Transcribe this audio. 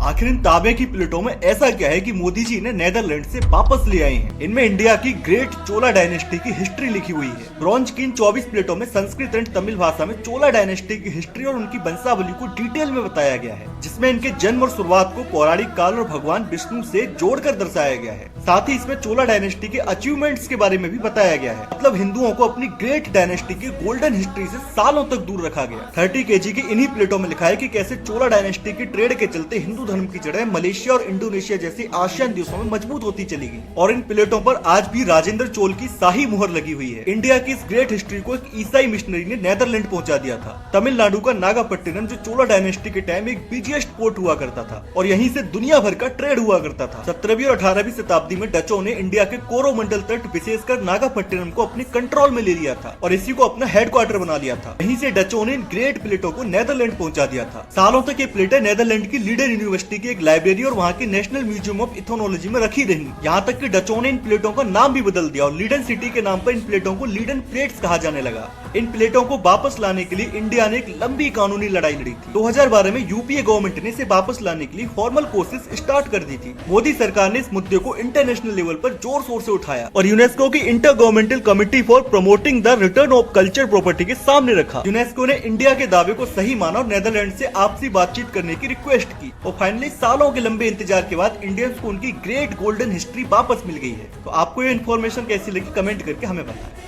आखिर इन तांबे की प्लेटों में ऐसा क्या है कि मोदी जी ने नेदरलैंड से वापस ले आए हैं। इनमें इंडिया की ग्रेट चोला डायनेस्टी की हिस्ट्री लिखी हुई है। ब्रॉन्ज की इन 24 प्लेटों में संस्कृत एंड तमिल भाषा में चोला डायनेस्टी की हिस्ट्री और उनकी वंशावली को डिटेल में बताया गया है, जिसमें इनके जन्म और शुरुआत को पौराणिक काल और भगवान विष्णु से जोड़कर दर्शाया गया है। साथ ही इसमें चोला डायनेस्टी के अचीवमेंट्स के बारे में भी बताया गया है। मतलब हिंदुओं को अपनी ग्रेट डायनेस्टी की गोल्डन हिस्ट्री से सालों तक दूर रखा गया। 30 kg की इन्हीं प्लेटों में लिखा है कि कैसे चोला डायनेस्टी की ट्रेड के चलते हिंदू धर्म की जड़ें मलेशिया और इंडोनेशिया जैसी आसियान देशों में मजबूत होती चली गई और इन प्लेटों पर आज भी राजेंद्र चोल की शाही मुहर लगी हुई है। इंडिया की इस ग्रेट हिस्ट्री को एक ईसाई मिशनरी ने नेदरलैंड पहुंचा दिया था। तमिलनाडु का नागापट्टिनम जो चोला डायनेस्टी के टाइम एक बिजिएस्ट पोर्ट हुआ करता था और यहीं से दुनिया भर का ट्रेड हुआ करता था। 17वीं और 18वीं शताब्दी में डचों ने इंडिया के कोरोमंडल तट विशेषकर नागापट्टिनम को अपने कंट्रोल में ले लिया था और इसी को अपना हेडक्वार्टर बना लिया था। यहीं से डचों ने इन ग्रेट प्लेटों को नेदरलैंड पहुंचा दिया था। सालों तक ये प्लेटें नेदरलैंड की लीडर यूनिवर्सिटी की एक लाइब्रेरी और वहाँ के नेशनल म्यूजियम ऑफ इथोनोलॉजी में रखी रही। यहाँ तक कि डचों ने इन प्लेटों का नाम भी बदल दिया और लीडन सिटी के नाम पर इन प्लेटों को लीडन प्लेट्स कहा जाने लगा। इन प्लेटों को वापस लाने के लिए इंडिया ने एक लंबी कानूनी लड़ाई लड़ी थी। 2012 में यूपीए गवर्नमेंट ने इसे वापस लाने के लिए फॉर्मल कोशिश स्टार्ट कर दी थी। मोदी सरकार ने इस मुद्दे को इंटरनेशनल लेवल पर जोर शोर से उठाया और यूनेस्को की inter governmental committee for promoting the return of culture property के सामने रखा। यूनेस्को ने इंडिया के दावे को सही माना और नेदरलैंड से आपसी बातचीत करने की रिक्वेस्ट की और फाइनली सालों के लंबे इंतजार के बाद इंडियंस को उनकी ग्रेट गोल्डन हिस्ट्री वापस मिल गई है। तो आपको ये इन्फॉर्मेशन कैसी लगी कमेंट करके हमें बताएं।